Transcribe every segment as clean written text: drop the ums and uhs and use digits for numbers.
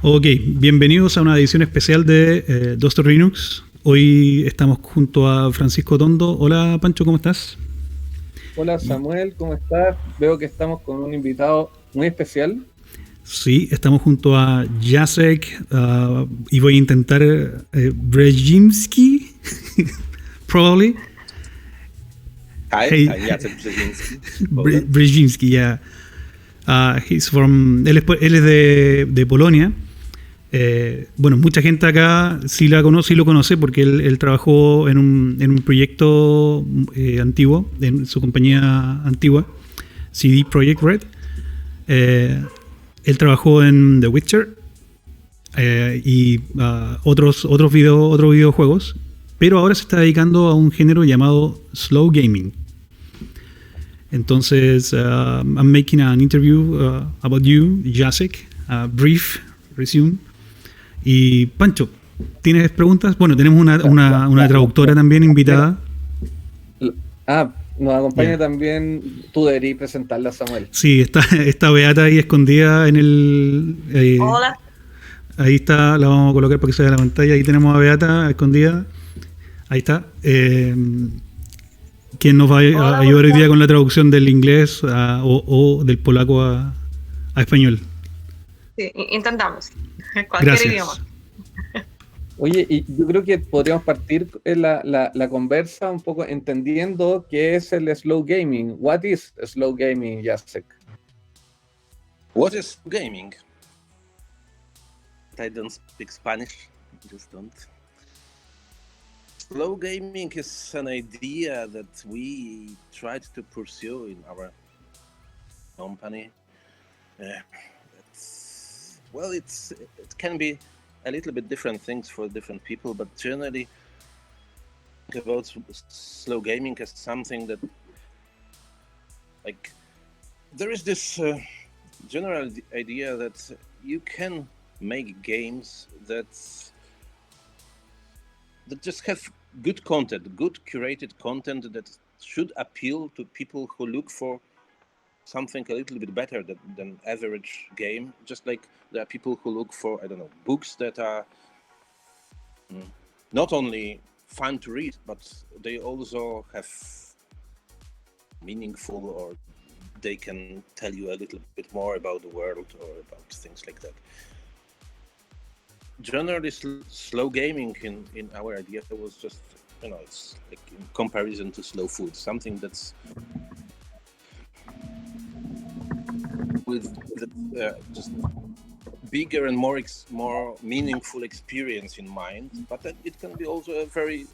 Ok, bienvenidos a una edición especial de Doctor Linux. Hoy estamos junto a Francisco Tondo. Hola Pancho, ¿cómo estás? Hola Samuel, ¿cómo estás? Veo que estamos con un invitado muy especial. Sí, estamos junto a Jacek y voy a intentar Brzeziński, probably. Hi, Hey, I'm Jacek Brzeziński, Poland. Brzeziński, yeah. Él es de Polonia. Bueno, mucha gente acá sí lo conoce porque él trabajó en un proyecto antiguo, en su compañía antigua, CD Projekt Red. Él trabajó en The Witcher y otros videojuegos, pero ahora se está dedicando a un género llamado slow gaming. Entonces, I'm making an interview about you, Jacek, a brief resume. Y Pancho, ¿tienes preguntas? Bueno, tenemos una traductora también invitada. Nos acompaña también, tú deberías presentarla, Samuel. Sí, está Beata ahí escondida en el... Hola. Ahí está, la vamos a colocar para que se vea la pantalla. Ahí tenemos a Beata escondida. Ahí está. Quien nos va a ayudar hoy día con la traducción del inglés o del polaco a español. Sí, intentamos. Cualquier idioma. Oye, y yo creo que podríamos partir la conversa un poco entendiendo qué es el slow gaming. What is slow gaming, Jacek? What is gaming? I don't speak Spanish, just don't. Slow gaming is an idea that we tried to pursue in our company. It can be a little bit different things for different people, but generally think about slow gaming as something that, like, there is this general idea that you can make games that just have good content, good curated content that should appeal to people who look for something a little bit better than average game. Just like there are people who look for, I don't know, books that are not only fun to read, but they also have meaningful, or they can tell you a little bit more about the world or about things like that. Generally, slow gaming in our idea was just, it's like in comparison to slow food, something that's with just bigger and more meaningful experience in mind, but then it can be also a very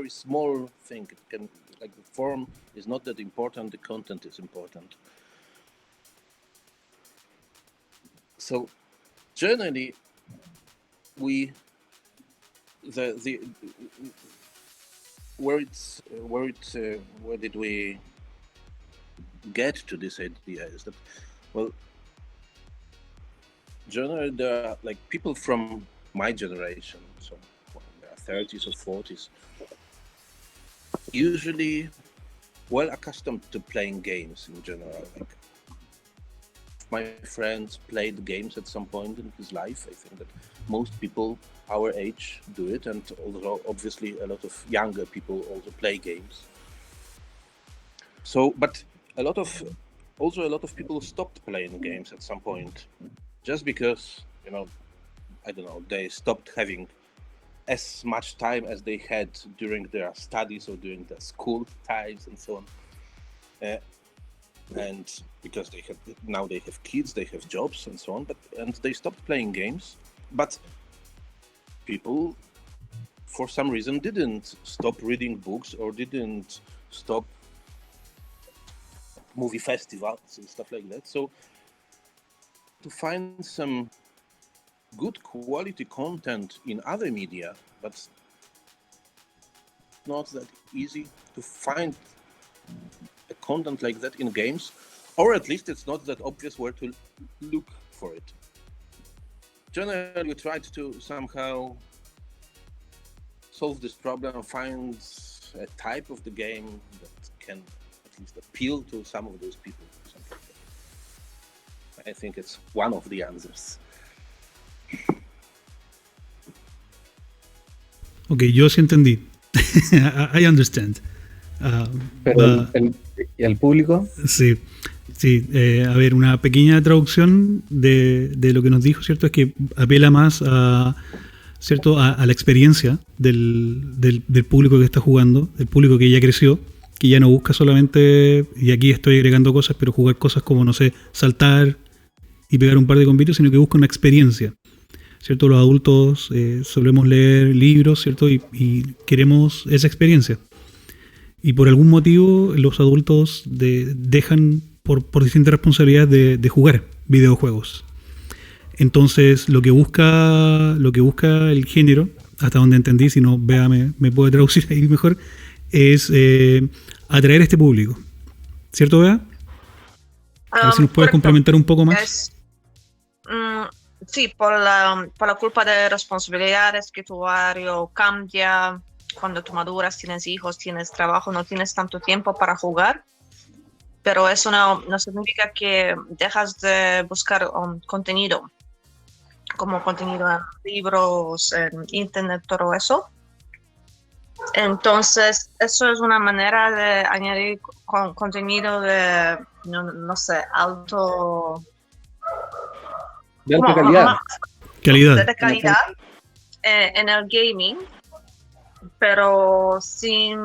small thing. It can, like, the form is not that important, the content is important. So generally, where did we get to this idea is that, well, generally there are, like, people from my generation, so they are 30s or 40s, usually well accustomed to playing games in general. Like, my friends played games at some point in his life. I think that most people our age do it, and although obviously a lot of younger people also play games. So, but a lot of people stopped playing games at some point, just because, I don't know, they stopped having as much time as they had during their studies or during their school times and so on. And because they have kids, they have jobs and so on, and they stopped playing games. But people, for some reason, didn't stop reading books or didn't stop movie festivals and stuff like that. So to find some good quality content in other media, but not that easy to find a content like that in games, or at least it's not that obvious where to look for it. Generally, we tried to somehow solve this problem, find a type of the game that can at least appeal to some of those people. I think it's one of the answers. Ok, yo sí entendí. I understand. Pero el público. Sí, sí. A ver, una pequeña traducción de lo que nos dijo, ¿cierto? Es que apela más a, ¿cierto? A la experiencia del público que está jugando, del público que ya creció, que ya no busca solamente, y aquí estoy agregando cosas, pero jugar cosas como, no sé, saltar y pegar un par de combitos, sino que busca una experiencia, ¿cierto? Los adultos solemos leer libros, ¿cierto? Y queremos esa experiencia. Y por algún motivo los adultos dejan por distintas responsabilidades de jugar videojuegos. Entonces lo que busca el género, hasta donde entendí, si no, Bea me puede traducir ahí mejor, es atraer a este público. ¿Cierto, Bea? A ver si nos puedes Correcto. complementar un poco más. Sí, por la culpa de responsabilidades que tu horario cambia, cuando tú maduras, tienes hijos, tienes trabajo, no tienes tanto tiempo para jugar, pero eso no significa que dejas de buscar contenido, como contenido en libros, en internet, todo eso. Entonces, eso es una manera de añadir contenido de, no sé, alto... De alta calidad. Calidad. De calidad en el gaming, pero sin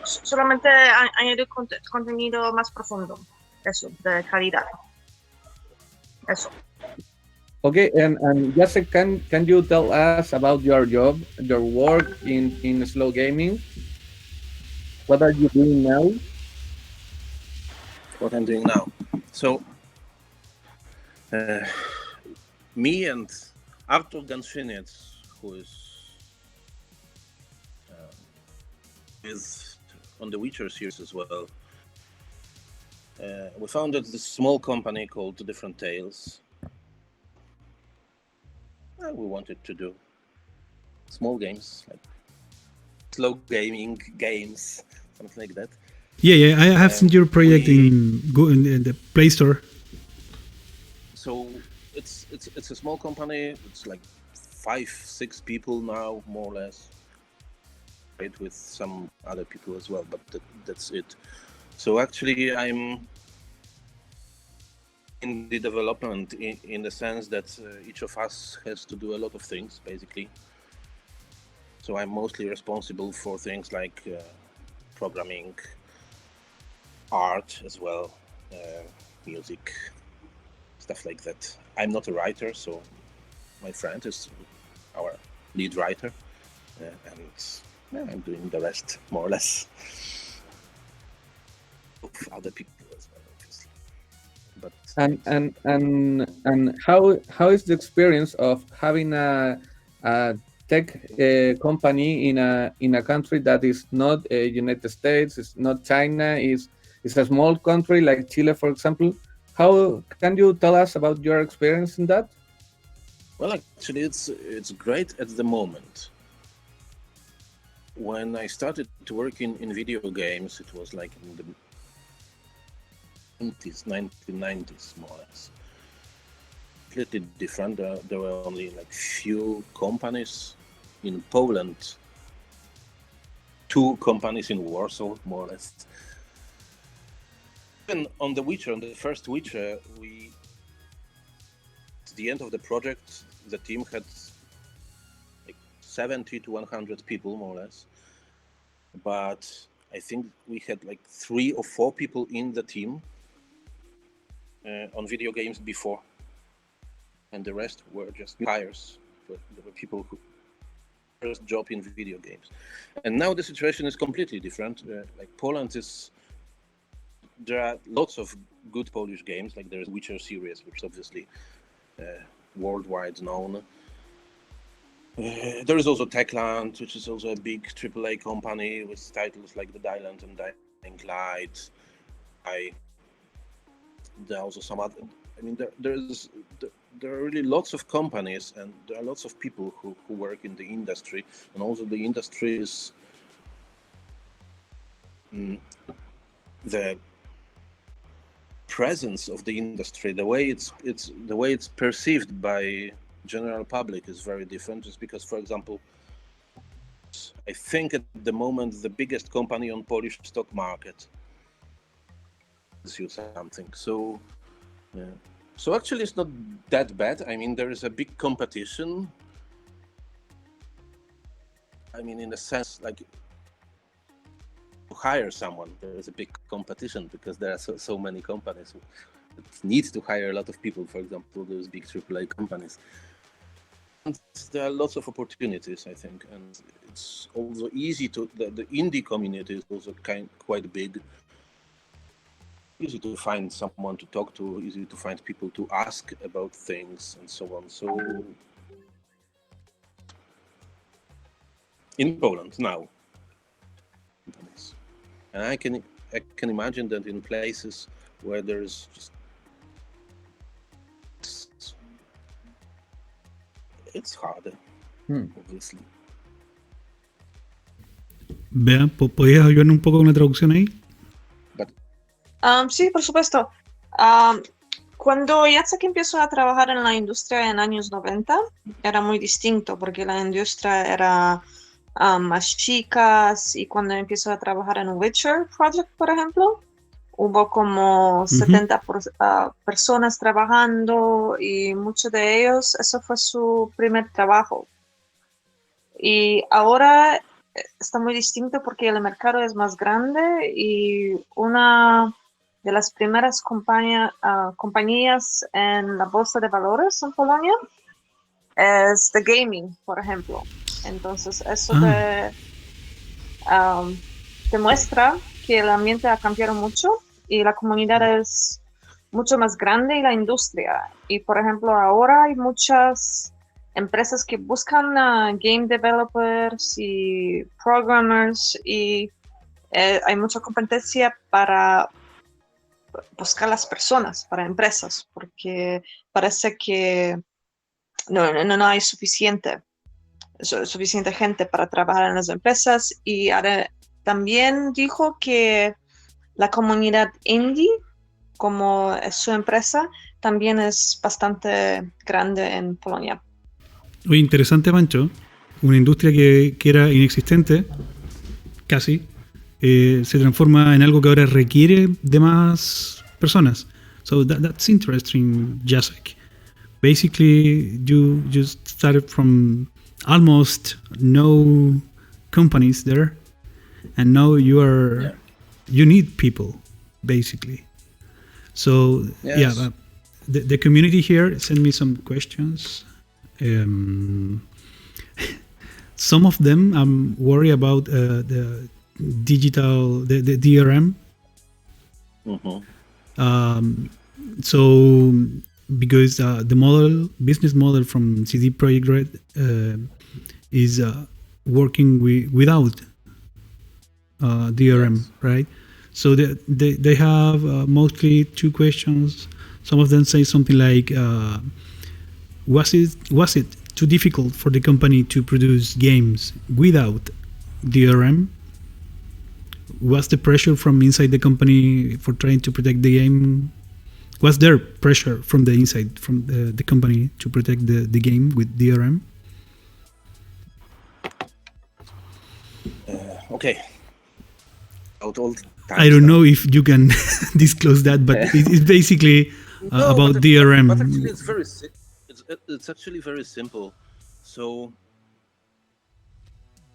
solamente añadir contenido más profundo, eso, de calidad. Eso. Okay, and Jacek, can you tell us about your job, your work in slow gaming? What are you doing now? What I'm doing now. So, me and Artur Ganshinets, who is on the Witcher series as well, we founded this small company called Different Tales. We wanted to do small games, like slow gaming games, something like that. Yeah, I have seen your project in the Play Store. So it's a small company. It's like 5-6 people now, more or less, right, with some other people as well. But that's it. So actually, I'm in the development in the sense that each of us has to do a lot of things, basically. So I'm mostly responsible for things like programming, art as well, music, stuff like that. I'm not a writer, so my friend is our lead writer, and I'm doing the rest, more or less, of other people as well, obviously. But and how is the experience of having a tech company in a country that is not United States, it's not China, it's a small country like Chile, for example? How can you tell us about your experience in that? well, actually, it's great at the moment. When I started to work in video games, it was like in the 1990s, more or less. Completely different. There were only like few companies in Poland, 2 companies in Warsaw, more or less. Even on the Witcher, on the first Witcher, at the end of the project, the team had like 70 to 100 people, more or less. But I think we had like 3 or 4 people in the team on video games before, and the rest were just hires. There were people who first job in video games, and now the situation is completely different. Like Poland there are lots of good Polish games. Like there's Witcher series, which is obviously worldwide known. There is also Techland, which is also a big AAA company with titles like The Island and Dying Light. There are also some other. I mean, there are really lots of companies, and there are lots of people who work in the industry, and also the industry is the presence of the industry, the way it's perceived by general public is very different. Just because, for example, I think at the moment the biggest company on Polish stock market. Tells you something. So, yeah. So actually, it's not that bad. I mean, there is a big competition. I mean, in a sense, like to hire someone, there is a big competition because there are so many companies that need to hire a lot of people. For example, those big AAA companies. And there are lots of opportunities, I think, and it's also easy to. The indie community is also quite big. Easy to find someone to talk to, easy to find people to ask about things and so on. So in Poland now, and I can imagine that in places where there's just it's harder, obviously. Bea, ¿podías ayudarnos un poco con la traducción ahí? Sí, por supuesto. Cuando Jacek empezó a trabajar en la industria en años 90, era muy distinto porque la industria era más chicas, y cuando empezó a trabajar en Witcher Project, por ejemplo, hubo como 70 personas trabajando, y muchos de ellos, eso fue su primer trabajo. Y ahora está muy distinto porque el mercado es más grande, y una de las primeras compañías en la bolsa de valores en Polonia es de gaming, por ejemplo. Entonces eso te muestra que el ambiente ha cambiado mucho y la comunidad es mucho más grande, y la industria. Y por ejemplo, ahora hay muchas empresas que buscan game developers y programmers, y hay mucha competencia para buscar las personas, para empresas, porque parece que no hay suficiente gente para trabajar en las empresas. Y ahora también dijo que la comunidad indie, como es su empresa, también es bastante grande en Polonia. Oye, interesante, Pancho. Una industria que era inexistente, casi, se transforma en algo que ahora requiere de más personas. So that's interesting, Jacek. Basically, you just started from almost no companies there, and now you need people, basically. So yes. The community here sent me some questions. Some of them I'm worried about the DRM. So because the business model from CD Projekt Red is working without DRM, yes. Right? So they have mostly two questions. Some of them say something like, was it too difficult for the company to produce games without DRM? Was the pressure from inside the company for trying to protect the game? Was there pressure from the inside, from the company, to protect the game with DRM? Okay. I don't know if you can disclose that, but it's basically about DRM. But actually, it's actually very simple. So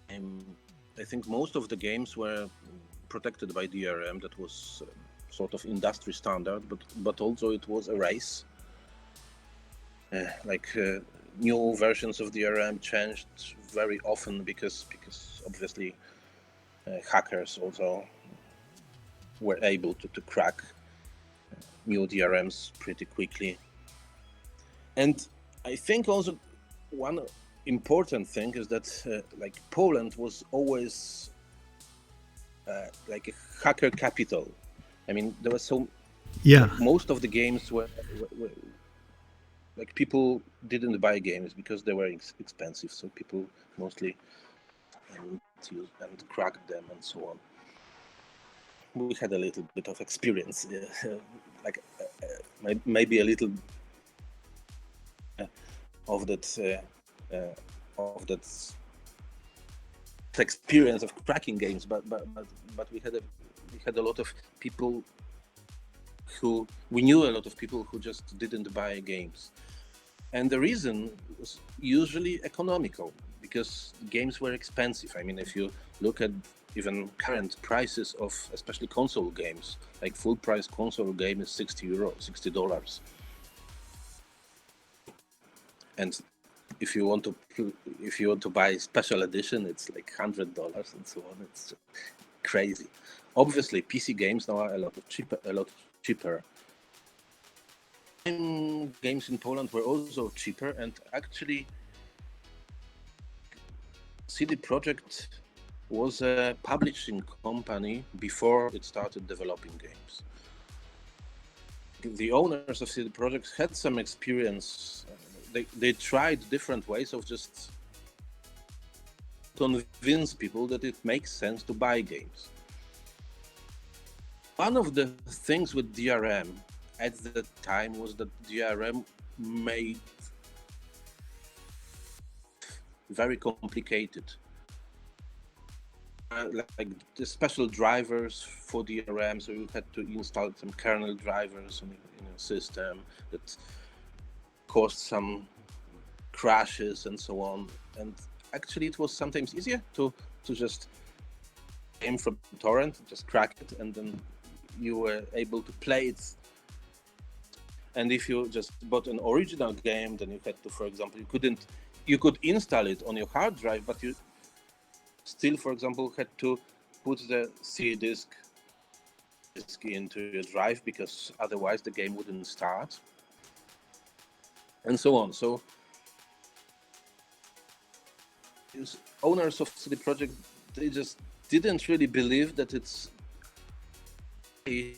I think most of the games were protected by DRM. That was sort of industry standard, but also it was a race. New versions of DRM changed very often because obviously hackers also were able to crack new DRMs pretty quickly. And I think also one important thing is that Poland was always like a hacker capital. I mean, there was most of the games were like people didn't buy games because they were expensive, so people mostly used and cracked them and so on. We had a little bit of experience, maybe a little of that experience of cracking games, but we had a lot of people we knew a lot of people who just didn't buy games, and the reason was usually economical, because games were expensive. I mean, if you look at even current prices of especially console games, like full price console game is $60, and if you want to buy special edition, it's like $100 and so on. It's crazy. Obviously, PC games now are a lot cheaper. Games in Poland were also cheaper, and actually, CD Projekt was a publishing company before it started developing games. The owners of CD Projekt had some experience. They tried different ways of just convince people that it makes sense to buy games. One of the things with DRM at the time was that DRM made very complicated. Like the special drivers for DRM, so you had to install some kernel drivers in a system that caused some crashes and so on. And actually, it was sometimes easier to just aim from torrent, just crack it, and then you were able to play it. And if you just bought an original game, then you had to, for example, you could install it on your hard drive, but you still, for example, had to put the C disk into your drive, because otherwise the game wouldn't start, and so on. So owners of CD Projekt, they just didn't really believe that the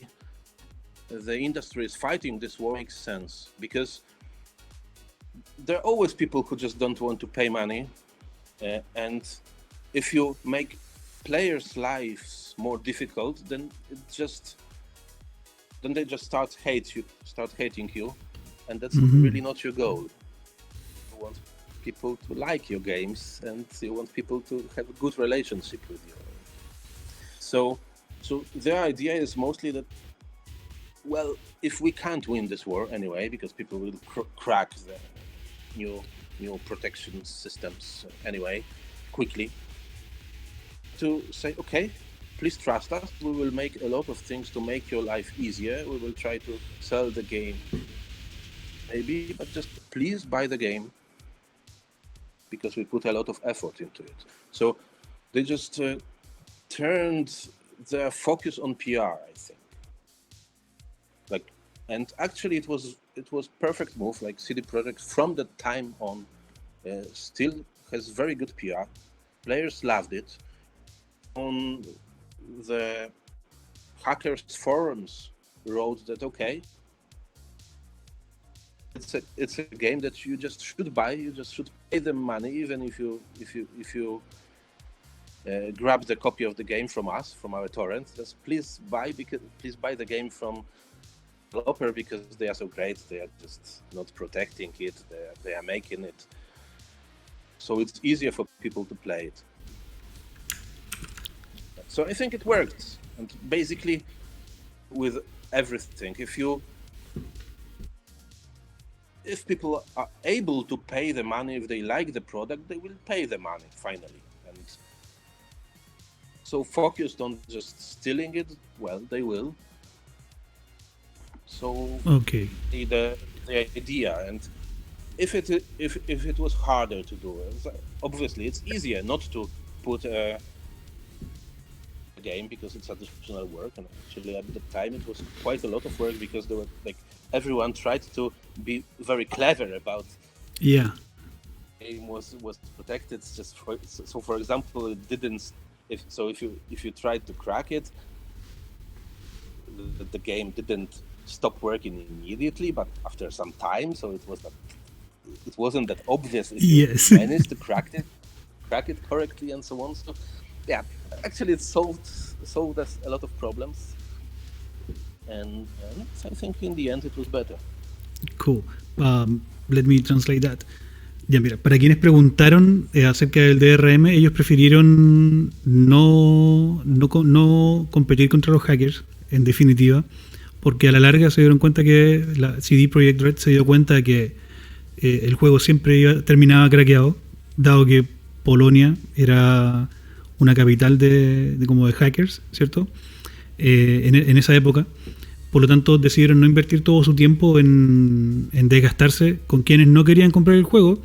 industry is fighting this war makes sense, because there are always people who just don't want to pay money, and if you make players' lives more difficult, then they just start hating you, and that's really not your goal. You want people to like your games, and you want people to have a good relationship with you. So their idea is mostly that, well, if we can't win this war anyway, because people will crack the new protection systems anyway quickly, to say, okay, please trust us, we will make a lot of things to make your life easier, we will try to sell the game maybe, but just please buy the game, because we put a lot of effort into it. So they just turned their focus on PR, I think. And actually it was perfect move. Like CD Projekt from that time on still has very good PR. Players loved it. On the hackers forums wrote that, okay, it's a game that you just should buy. You just should pay them money, even if you grab the copy of the game from us, from our torrent. Just please buy the game from developer, because they are so great. They are just not protecting it. They are making it so it's easier for people to play it. So I think it worked. And basically, with everything, if people are able to pay the money, if they like the product, they will pay the money finally. And so focused on just stealing it, well, they will. So Okay. the idea, and if it was harder to do, obviously it's easier not to put a game, because it's additional work, and actually at the time it was quite a lot of work, because there were everyone tried to be very clever about Yeah. game was protected. Just for example, it didn't. If you tried to crack it, the game didn't stop working immediately, but after some time. So it wasn't that obvious if Yes. you managed to crack it correctly, and so on. So yeah, actually it solved us a lot of problems, and I think in the end it was better. Cool. Let me translate that. Ya, mira, para quienes preguntaron acerca del DRM, ellos prefirieron no competir contra los hackers, en definitiva, porque a la larga se dieron cuenta que la CD Projekt Red se dio cuenta de que el juego siempre terminaba craqueado, dado que Polonia era una capital como de hackers, ¿cierto? En esa época. Por lo tanto, decidieron no invertir todo su tiempo en desgastarse con quienes no querían comprar el juego,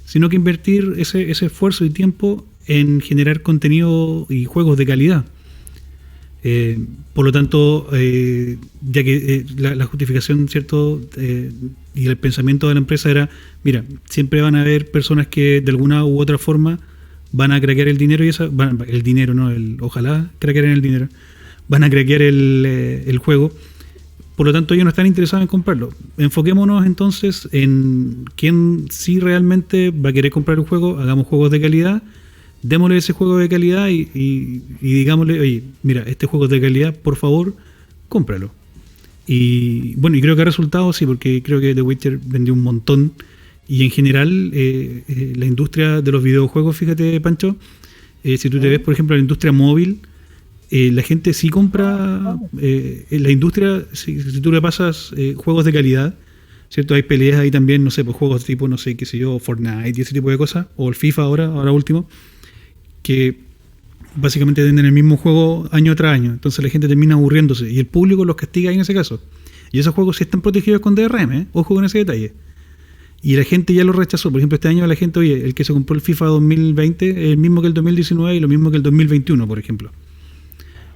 sino que invertir ese esfuerzo y tiempo en generar contenido y juegos de calidad. Por lo tanto, ya que la justificación, ¿cierto? Y el pensamiento de la empresa era, mira, siempre van a haber personas que de alguna u otra forma van a craquear el dinero y el dinero, no, ojalá craquear el dinero, van a craquear el juego. Por lo tanto, ellos no están interesados en comprarlo. Enfoquémonos entonces en quién sí realmente va a querer comprar el juego, hagamos juegos de calidad, démosle ese juego de calidad y digámosle, oye, mira, este juego es de calidad, por favor, cómpralo. Y bueno, y creo que ha resultado, sí, porque creo que The Witcher vendió un montón. Y en general, la industria de los videojuegos, fíjate, Pancho, si tú te ves, por ejemplo, la industria móvil, la gente sí compra, en la industria, si tú le pasas juegos de calidad, ¿cierto? Hay peleas ahí también, no sé, pues juegos tipo, no sé, qué sé yo, Fortnite y ese tipo de cosas, o el FIFA ahora último, que básicamente venden el mismo juego año tras año, entonces la gente termina aburriéndose y el público los castiga en ese caso. Y esos juegos sí están protegidos con DRM, ojo con ese detalle. Y la gente ya lo rechazó. Por ejemplo, este año la gente, oye, el que se compró el FIFA 2020 es el mismo que el 2019 y lo mismo que el 2021, por ejemplo.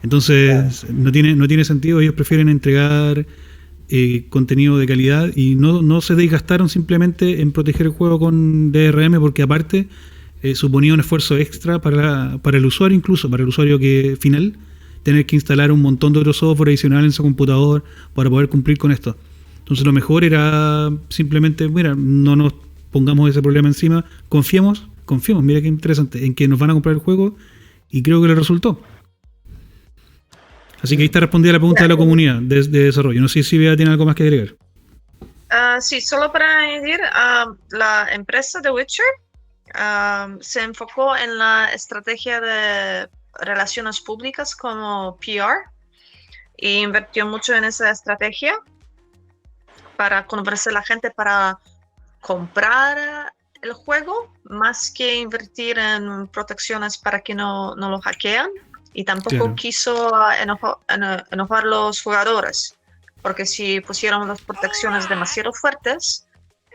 Entonces, no tiene sentido. Ellos prefieren entregar contenido de calidad y no se desgastaron simplemente en proteger el juego con DRM, porque aparte suponía un esfuerzo extra para el usuario, incluso para el usuario final, tener que instalar un montón de otro software adicional en su computador para poder cumplir con esto. Entonces lo mejor era simplemente, mira, no nos pongamos ese problema encima, confiemos, mira qué interesante, en que nos van a comprar el juego y creo que le resultó. Así que ahí está respondida la pregunta de la comunidad de desarrollo. No sé si Bea tiene algo más que agregar. Sí, solo para añadir, la empresa The Witcher se enfocó en la estrategia de relaciones públicas como PR e invirtió mucho en esa estrategia para convencer a la gente para comprar el juego, más que invertir en protecciones para que no lo hackean. Y tampoco quiso enojar los jugadores, porque si pusieron las protecciones demasiado fuertes,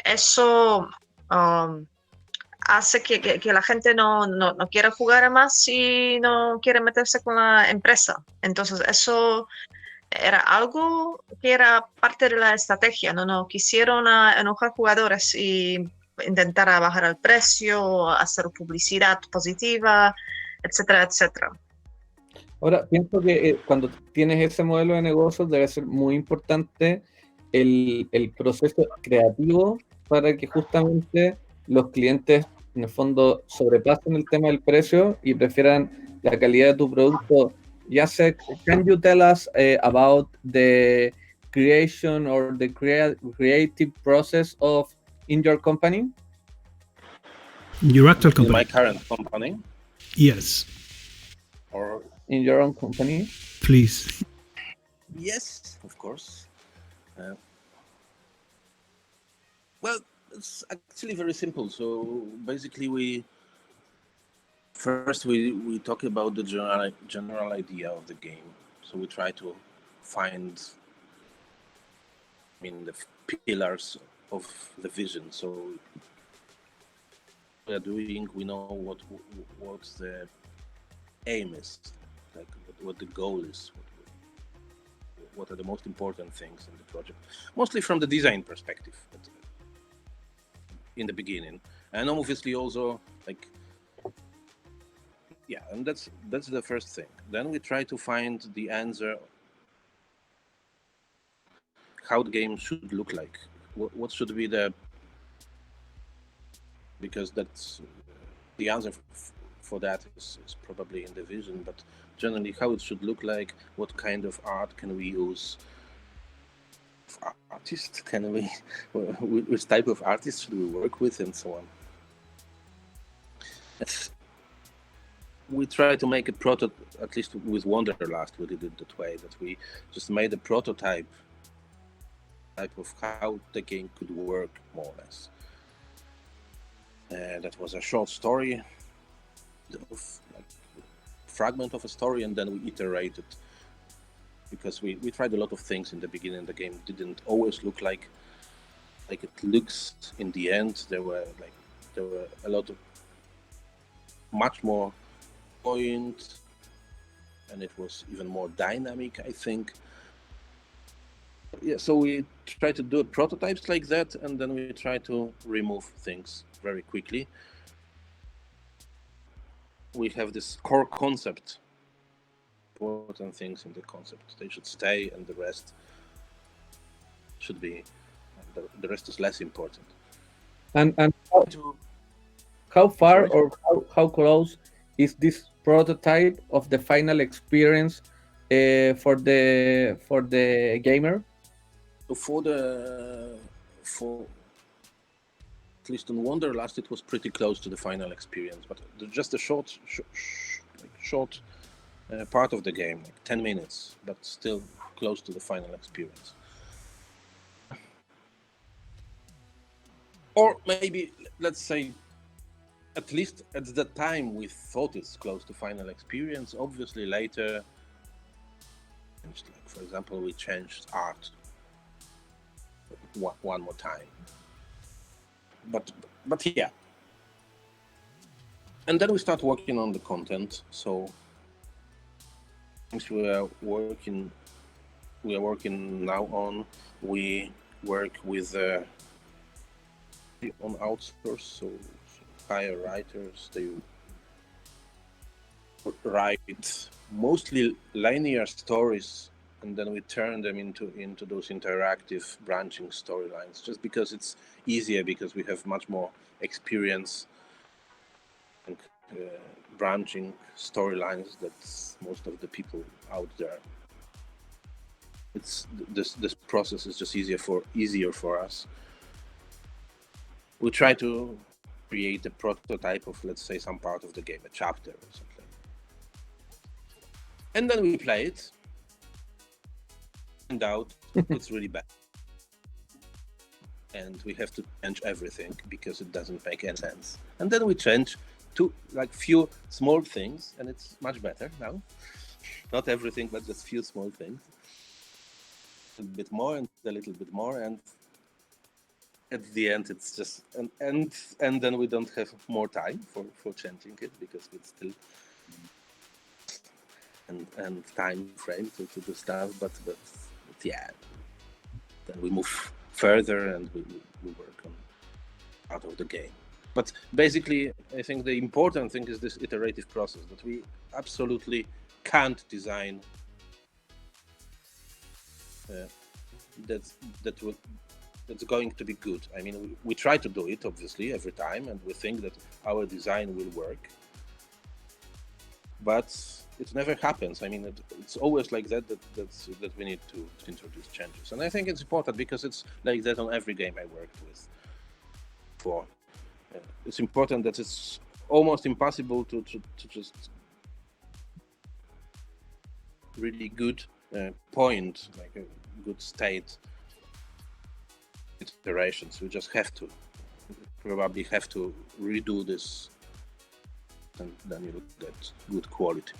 eso hace que la gente no quiera jugar más y no quiere meterse con la empresa. Entonces eso era algo que era parte de la estrategia, no quisieron enojar jugadores y intentar bajar el precio, hacer publicidad positiva, etcétera, etcétera. Ahora, pienso que cuando tienes ese modelo de negocios debe ser muy importante el proceso creativo para que justamente los clientes en el fondo sobrepasen el tema del precio y prefieran la calidad de tu producto. Jacek, can you tell us about the creation or the creative process in your company? Your actual company. In my current company? Yes. Or in your own company? Please. Yes, of course. Well, it's actually very simple. So basically, we talk about the general idea of the game. So we try to find, the pillars of the vision. So we are doing. We know what the aim is, like what the goal is, what are the most important things in the project, mostly from the design perspective in the beginning, and obviously also and that's the first thing. Then we try to find the answer, how the game should look like, what should be because that's the answer for that is probably in the vision, but generally how it should look like, what kind of art can we use, artist can we, which type of artist should we work with, and so on. We try to make a prototype, at least with Wanderlust, we did it that way, that we just made a prototype of how the game could work, more or less. That was a short story, fragment of a story, and then we iterated, because we tried a lot of things in the beginning. The game didn't always look like it looks in the end. There were a lot of much more point, and it was even more dynamic, I think. Yeah, so we try to do prototypes like that, and then we try to remove things very quickly. We have this core concept, important things in the concept. They should stay, and the rest should be, the rest is less important. And how far or how close is this prototype of the final experience for the gamer? For at least on Wanderlust, it was pretty close to the final experience, but just a short part of the game, like 10 minutes, but still close to the final experience. Or maybe, let's say, at least at the time we thought it's close to final experience. Obviously later, like, for example, we changed art one more time. But yeah. And then we start working on the content. So we are working now on, we work with on outsource, so hire writers. They write mostly linear stories, and then we turn them into those interactive branching storylines, just because it's easier, because we have much more experience in branching storylines that most of the people out there. It's this process is just easier for us. We try to create a prototype of, let's say, some part of the game, a chapter or something, and then we play it. And out, it's really bad, and we have to change everything because it doesn't make any sense. And then we change to few small things, and it's much better now. Not everything, but just few small things. A bit more and a little bit more, and at the end it's just and then we don't have more time for changing it, because it's still and time frame to do stuff, but yeah, then we move further and we work on out of the game. But basically, I think the important thing is this iterative process, that we absolutely can't design that's going to be good. I mean, we try to do it, obviously, every time, and we think that our design will work, but it never happens. I mean, it's always like that we need to introduce changes. And I think it's important, because it's like that on every game I worked with before. It's important that it's almost impossible to just really good point, like a good state iterations. We just probably have to redo this, and then you get good quality.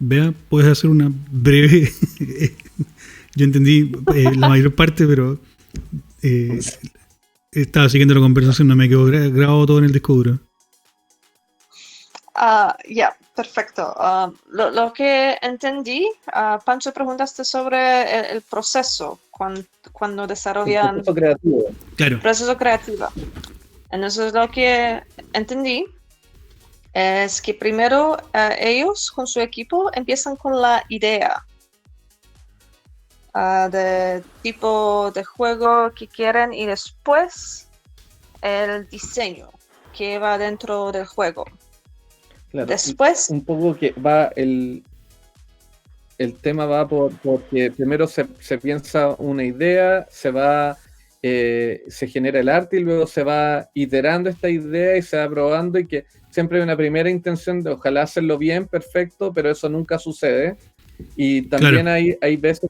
Bea, puedes hacer una breve. Yo entendí la mayor parte, pero estaba siguiendo la conversación, no me quedó grabado todo en el disco duro. Ya, perfecto. Lo que entendí, Pancho, preguntaste sobre el proceso cuando desarrollan. El proceso creativo. Claro. Proceso creativo. Entonces, lo que entendí es que primero ellos con su equipo empiezan con la idea de tipo de juego que quieren, y después el diseño que va dentro del juego. Claro, Después un poco que va el tema va porque primero se piensa una idea, se va se genera el arte y luego se va iterando esta idea y se va probando, y que siempre hay una primera intención de ojalá hacerlo bien, perfecto, pero eso nunca sucede. Y también Claro. hay veces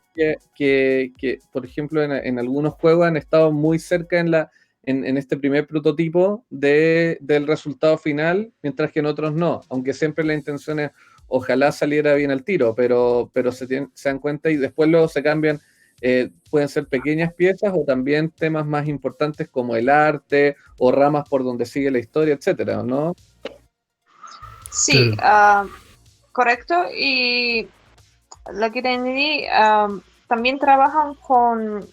que, por ejemplo, en algunos juegos han estado muy cerca en este primer prototipo del resultado final, mientras que en otros no, aunque siempre la intención es ojalá saliera bien al tiro, pero se dan cuenta y después luego se cambian. Pueden ser pequeñas piezas o también temas más importantes como el arte o ramas por donde sigue la historia, etcétera, ¿no? Sí, Claro. correcto. Y lo que entendí, también trabajan con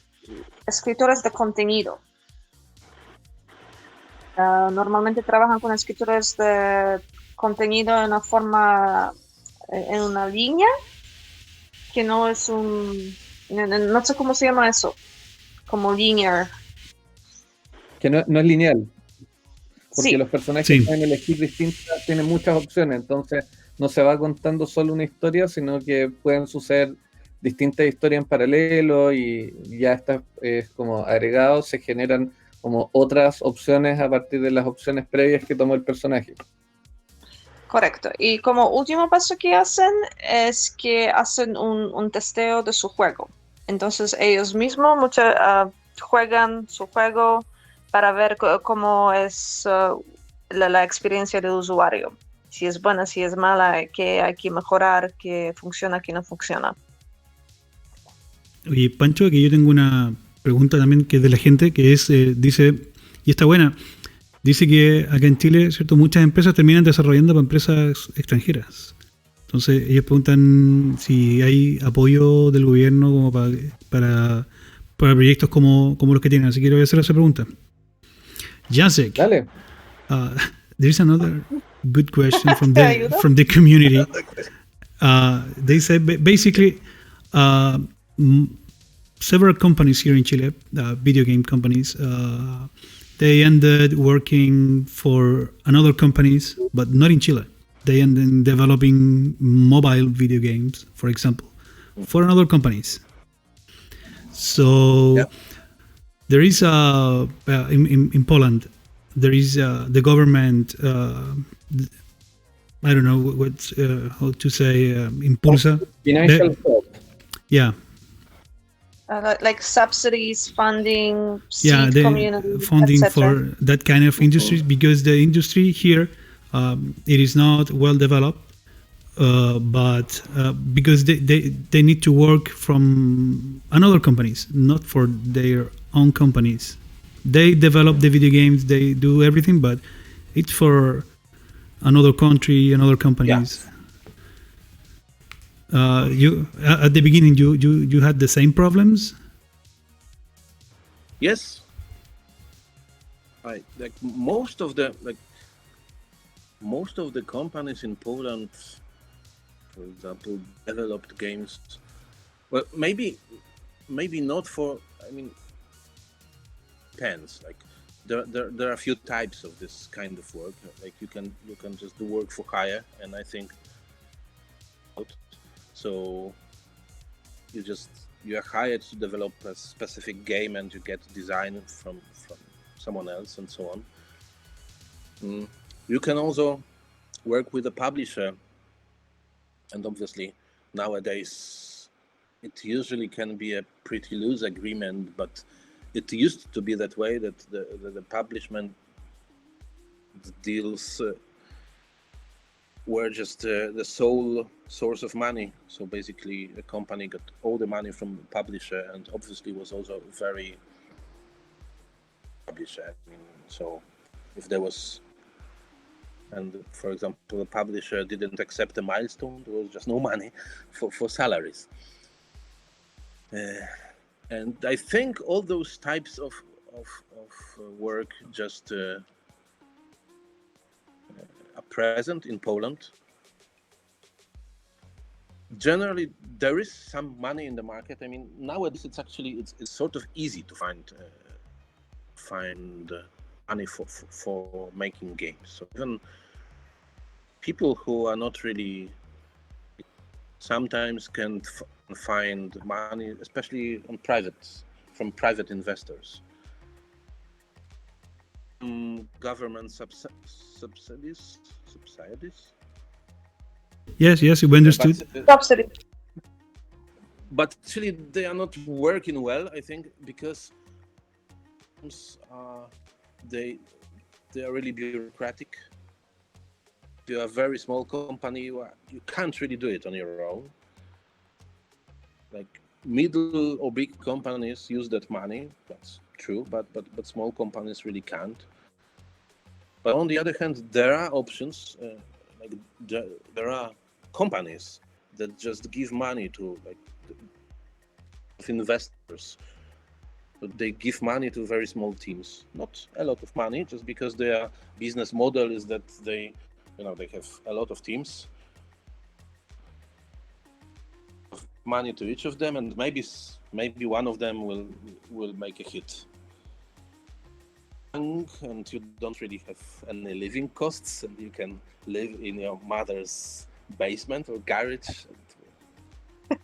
escritores de contenido. Normalmente trabajan con escritores de contenido en en una línea, que no es no sé cómo se llama eso, como linear. Que no es lineal, porque Sí, los personajes Sí. pueden elegir distintas, tienen muchas opciones, entonces no se va contando solo una historia, sino que pueden suceder distintas historias en paralelo, y ya estas como agregados se generan como otras opciones a partir de las opciones previas que tomó el personaje. correcto. Y como último paso que hacen es que hacen un testeo de su juego. Entonces ellos mismos juegan su juego para ver cómo es la experiencia del usuario. Si es buena, si es mala, qué hay que mejorar, qué funciona, qué no funciona. Oye, Pancho, que yo tengo una pregunta también que es de la gente, que es, dice, y está buena, dice que acá en Chile, ¿cierto? Muchas empresas terminan desarrollando para empresas extranjeras. Entonces, ellos preguntan si hay apoyo del gobierno como para proyectos como los que tienen. Así que le voy a hacer esa pregunta. Jacek, Dale. there's another good question from ¿Te ayudo? the community. They say basically several companies here in Chile, video game companies, they ended working for another companies, but not in Chile. They ended developing mobile video games, for example, for another companies. So there is in Poland, there is the government. I don't know what how to say, impulsa. Financial help. Yeah. Like subsidies, funding, Yeah, seed the community, funding etc. for that kind of industries, because the industry here it is not well developed, but because they need to work from another companies, not for their own companies. They develop the video games, they do everything, but it's for another country, another companies. You at the beginning, you had the same problems. Yes. Most of the companies in Poland, for example, developed games. Well, maybe not for. I mean, depends. Like there are a few types of this kind of work. Like you can just do work for hire, and I think so. You are hired to develop a specific game, and you get design from someone else, and so on. You can also work with a publisher, and obviously nowadays it usually can be a pretty loose agreement, but it used to be that way, that the publishment deals were just the sole source of money. So basically a company got all the money from the publisher, and obviously was also very publisher. I mean, so if there was, and for example, the publisher didn't accept a milestone, there was just no money for salaries. And I think all those types of work just are present in Poland. Generally, there is some money in the market. I mean, nowadays it's sort of easy to find money for making games. So even people who are not really sometimes can find money, especially from private investors. government subsidies. Yes, we understood. Subsidy. But actually, they are not working well. I think because they are really bureaucratic. You are a very small company. You can't really do it on your own. Like middle or big companies use that money. That's true, but small companies really can't. But on the other hand, there are options. There are companies that just give money to investors. But they give money to very small teams, not a lot of money, just because their business model is that they have a lot of teams, money to each of them, and maybe one of them will make a hit. And you don't really have any living costs, and you can live in your mother's basement or garage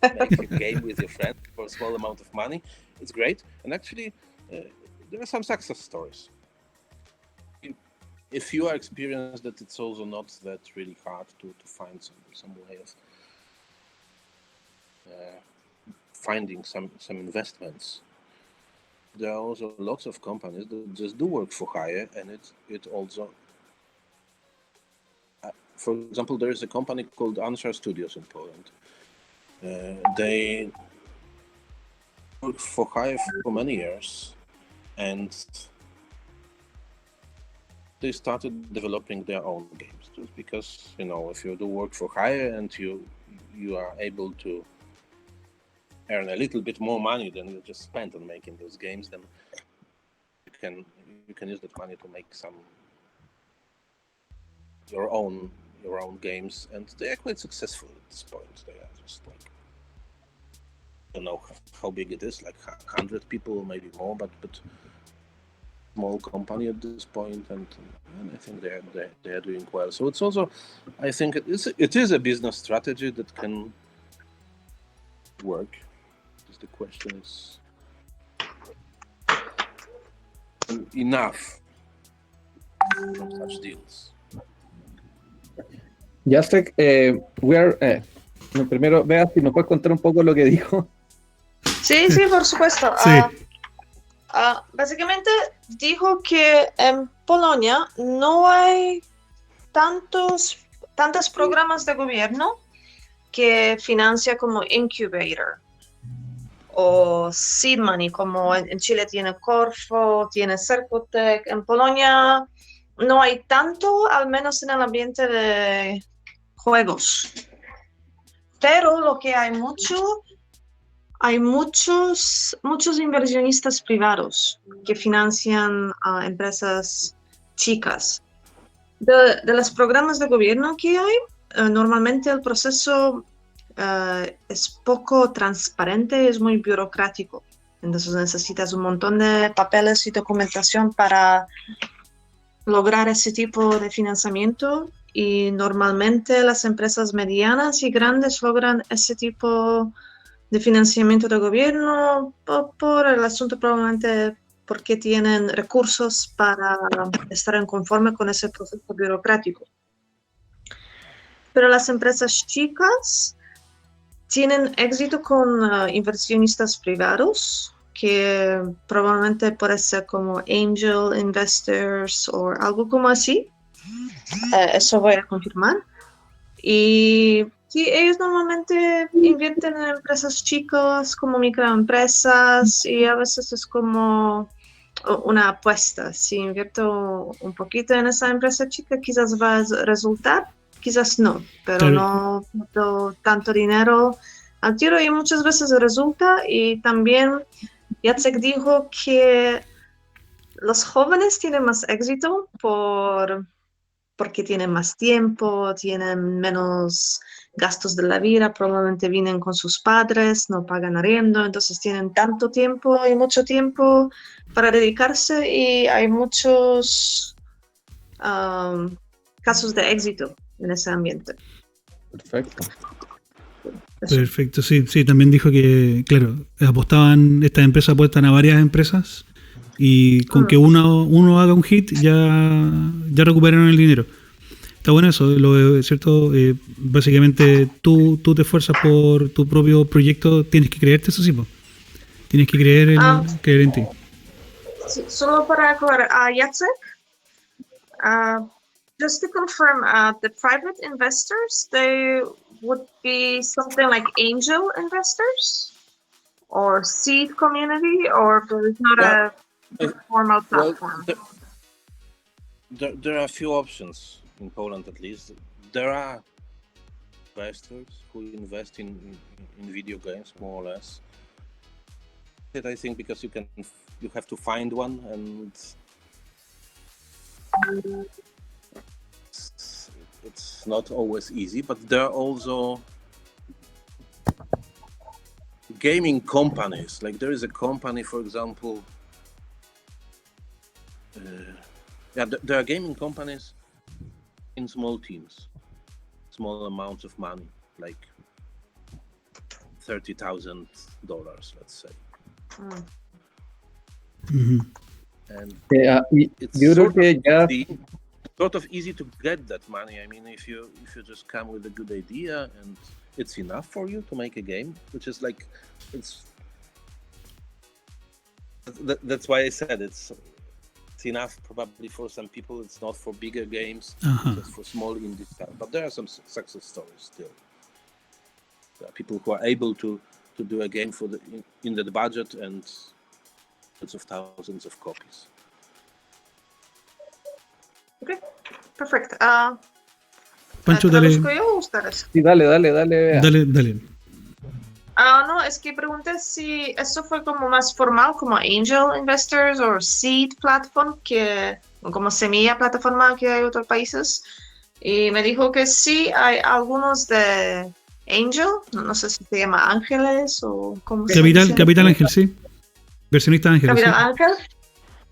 and make a game with your friend for a small amount of money. It's great, and actually there are some success stories. If you are experienced, that it's also not that really hard to find some way of finding some investments. There are also lots of companies that just do work for hire, and it also, for example, there is a company called Answer Studios in Poland. They work for hire for many years, and they started developing their own games, just because if you do work for hire and you are able to earn a little bit more money than you just spent on making those games, then you can use that money to make some your own games, and they are quite successful at this point. They are just I don't know how big it is, like 100 people, maybe more, but small company at this point, and I think they are doing well. So it's also, I think it is a business strategy that can work. Just the question is enough from such deals. Jacek, primero, Bea, si nos puedes contar un poco lo que dijo. Sí, por supuesto. Sí. Básicamente dijo que en Polonia no hay tantos programas de gobierno que financia como incubator o seed money, como en Chile tiene Corfo, tiene Cercotec. En Polonia no hay tanto, al menos en el ambiente de juegos. Pero lo que hay muchos inversionistas privados que financian a empresas chicas. De los programas de gobierno que hay, normalmente el proceso es poco transparente, es muy burocrático. Entonces necesitas un montón de papeles y documentación para lograr ese tipo de financiamiento, y normalmente las empresas medianas y grandes logran ese tipo de financiamiento de gobierno por el asunto, probablemente porque tienen recursos para estar en conforme con ese proceso burocrático. Pero las empresas chicas tienen éxito con inversionistas privados, que probablemente puede ser como angel investors o algo como así. Eso voy a confirmar. Y sí, ellos normalmente invierten en empresas chicas como microempresas, y a veces es como una apuesta. Si invierto un poquito en esa empresa chica, quizás va a resultar, quizás no, pero Claro. no meto tanto dinero al tiro, y muchas veces resulta. Y también Jacek dijo que los jóvenes tienen más éxito porque tienen más tiempo, tienen menos gastos de la vida, probablemente vienen con sus padres, no pagan arriendo, entonces tienen tanto tiempo y mucho tiempo para dedicarse, y hay muchos casos de éxito en ese ambiente. Perfecto. Eso. Perfecto, sí, también dijo que, claro, estas empresas apuestan a varias empresas Y con que uno haga un hit, ya recuperaron el dinero. Está bueno eso, ¿cierto? Básicamente tú te esfuerzas por tu propio proyecto, tienes que creerte, eso sí, po. Tienes que creer en ti. Sí, solo para aclarar, Jacek, just to confirm, the private investors, they would be something like angel investors or seed community, or there's not a formal platform? There are a few options in Poland, at least. There are investors who invest in video games, more or less. I think because you have to find one, and it's not always easy. But there are also gaming companies. Like there is a company, for example. There are gaming companies in small teams, small amounts of money, like $30,000, let's say. Mm-hmm. And it's sort of easy to get that money. I mean, if you just come with a good idea and it's enough for you to make a game, which is like, that's why I said it's enough probably for some people. It's not for bigger games, just for small indie stuff. But there are some success stories still. There are people who are able to do a game in the budget and hundreds of thousands of copies. Okay, perfect. Pancho, dale. ¿Traduzco yo o ustedes? Sí, dale. Dale. No, es que pregunté si eso fue como más formal, como angel investors o seed platform, como semilla plataforma que hay en otros países. Y me dijo que sí, hay algunos de angel, no sé si se llama ángeles o cómo se dice. Capital Ángel, sí. Versionista Ángel. Capital sí. Ángel.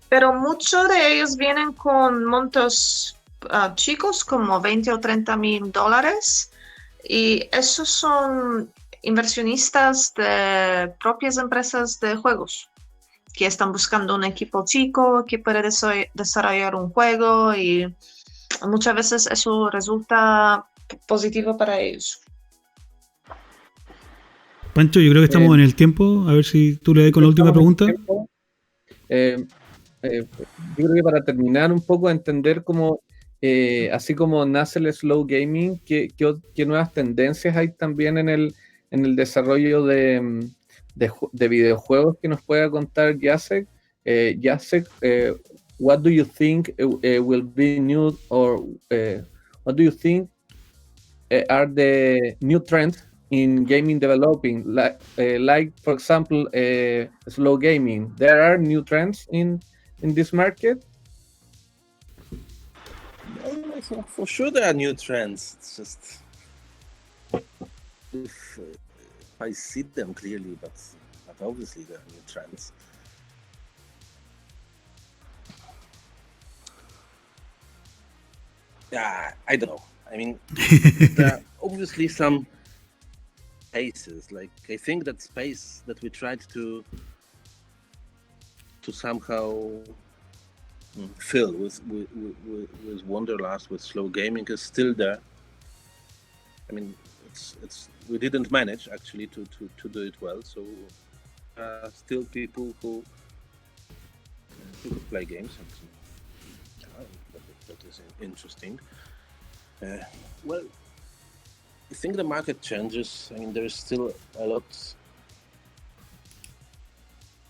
Pero muchos de ellos vienen con montos chicos, como 20 o 30 mil dólares. Y esos son inversionistas de propias empresas de juegos que están buscando un equipo chico que puede desarrollar un juego, y muchas veces eso resulta positivo para ellos. Pancho, yo creo que estamos en el tiempo. A ver si tú le das con la última pregunta. Yo creo que para terminar un poco, entender cómo, así como nace el slow gaming, ¿qué nuevas tendencias hay también en el desarrollo de videojuegos que nos pueda contar Jacek? Jacek, what do you think will be new, or what do you think are the new trends in gaming developing, like for example, slow gaming? There are new trends in this market? For sure there are new trends. It's just if I see them clearly, but obviously there are new trends. Yeah, I don't know. I mean, there are obviously some spaces. Like I think that space that we tried to somehow fill with Wanderlust, with slow gaming, is still there. I mean, it's we didn't manage actually to do it well. So still people who play games, and that is interesting. Well, I think the market changes. I mean, there is still a lot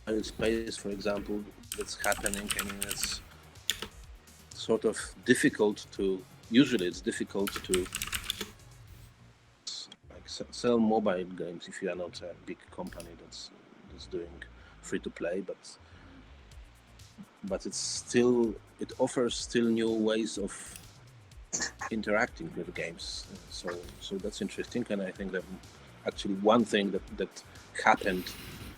of space, for example, that's happening. I mean, it's sort of difficult to. Usually, it's difficult to sell mobile games if you are not a big company that's doing free to play, but it offers still new ways of interacting with games. So that's interesting, and I think that actually one thing that happened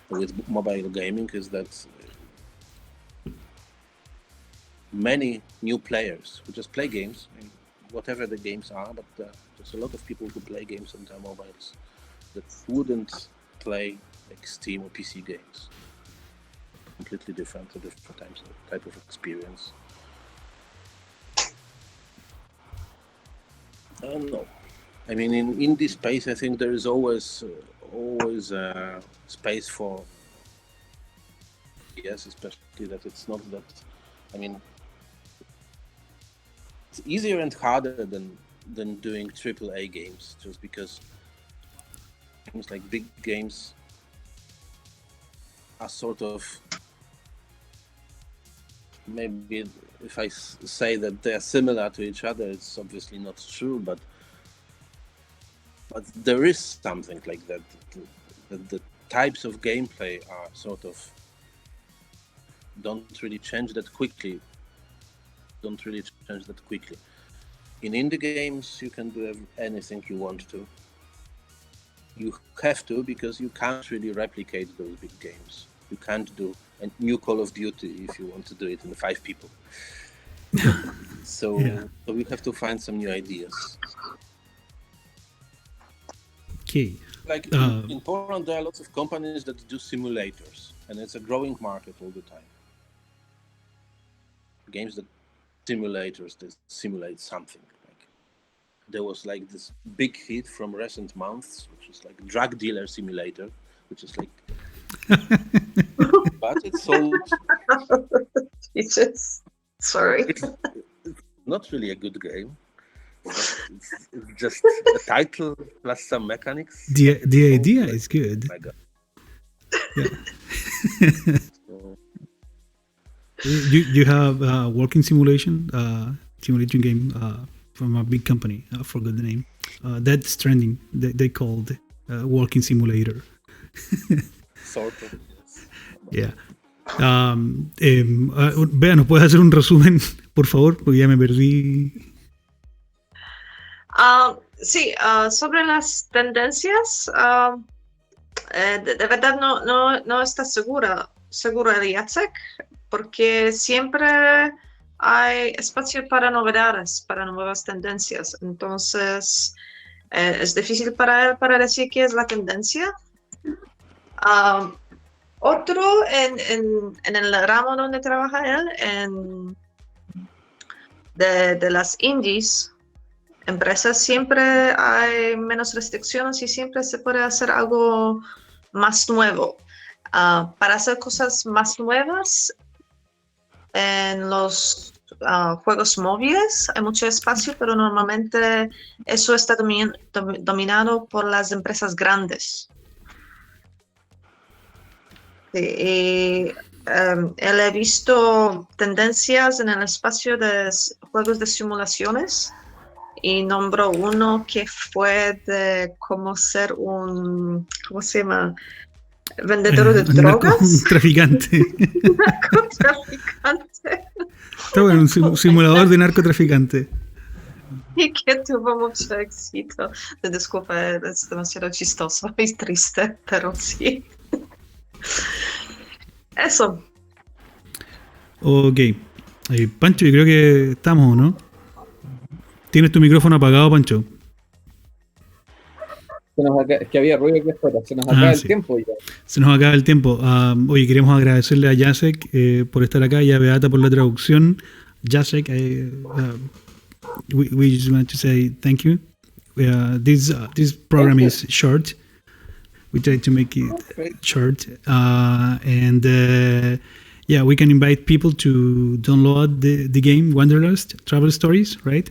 with mobile gaming is that many new players who just play games, I mean, whatever the games are, but there's a lot of people who play games on their mobiles that wouldn't play like Steam or PC games. completely different, a different type of experience. I don't know. I mean, in indie space, I think there is always space for, yes, especially that it's not that, I mean, it's easier and harder than doing AAA games, just because things like big games are sort of, maybe if I say that they're similar to each other, it's obviously not true, but there is something like that. The types of gameplay are sort of don't really change that quickly. In indie games, you can do anything you want to. You have to, because you can't really replicate those big games. You can't do a new Call of Duty if you want to do it in 5 people. So we have to find some new ideas. Okay. Like in Poland, there are lots of companies that do simulators, and it's a growing market all the time. Games that simulate something. Like there was like this big hit from recent months, which is like drug dealer simulator, which is like, but it's sold. Jesus, sorry. It's not really a good game. It's just a title plus some mechanics. The idea is good. Oh my God. Yeah. You have a working simulation game from a big company. I forgot the name. That's trending. They called working simulator. Sort of. Yeah. Bea, ¿nos puedes hacer un resumen, por favor? Porque ya me perdí. Sí, sobre las tendencias, de verdad no está segura Jacek, porque siempre hay espacio para novedades, para nuevas tendencias. Entonces, es difícil para él para decir qué es la tendencia. Otro en el ramo donde trabaja él, de las indies, empresas, siempre hay menos restricciones y siempre se puede hacer algo más nuevo. Para hacer cosas más nuevas en los juegos móviles hay mucho espacio, pero normalmente eso está dominado por las empresas grandes. Y él ha visto tendencias en el espacio de juegos de simulaciones y nombró uno que fue de cómo ser ¿cómo se llama? Vendedor de drogas. Narcotraficante. Narcotraficante. Está bueno, un simulador de narcotraficante. Y que tuvo mucho éxito. Disculpa, es demasiado chistoso y triste, pero sí. Eso. Ok. Pancho, yo creo que estamos, ¿no? Tienes tu micrófono apagado, Pancho. Es que había ruido aquí afuera. Se nos acaba el tiempo ya. Se nos acaba el tiempo. Oye, queremos agradecerle a Jacek por estar acá y a Beata por la traducción. Jacek, we just want to say thank you. This program is short. We try to make it short. Yeah, we can invite people to download the game Wanderlust Travel Stories, right?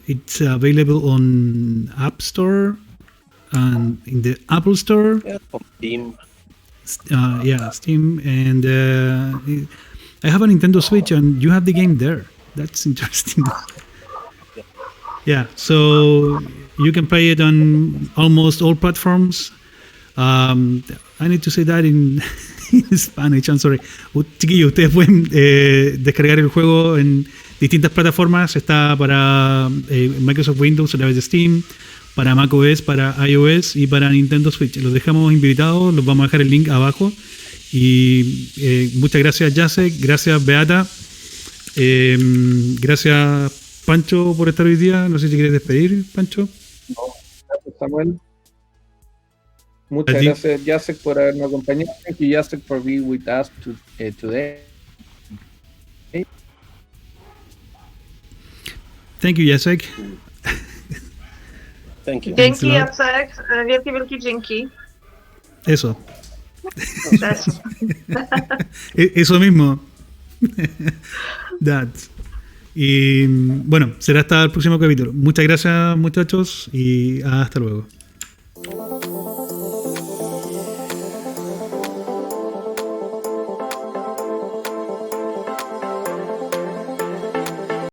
It's available on App Store and in the Apple Store. Yeah, Steam. Steam. And I have a Nintendo Switch, and you have the game there. That's interesting. Yeah, so you can play it on almost all platforms. I need to say that in Spanish, I'm sorry. Chiquillos, ustedes pueden descargar el juego en distintas plataformas. Está para Microsoft Windows a través de Steam, para macOS, para iOS y para Nintendo Switch. Los dejamos invitados, los vamos a dejar el link abajo. Y muchas gracias, Jacek, gracias, Beata, gracias, Pancho, por estar hoy día. No sé si quieres despedir, Pancho. No, gracias, Samuel. Muchas Allí. gracias, Jacek, por habernos acompañado. Thank you, Jacek, for being with us today. Thank you, Jacek. Thank you. Thanks a Dzięki, lot. Jacek. Wielkie dzięki. Eso. Eso. Eso mismo. That. Y bueno, será hasta el próximo capítulo. Muchas gracias, muchachos, y hasta luego.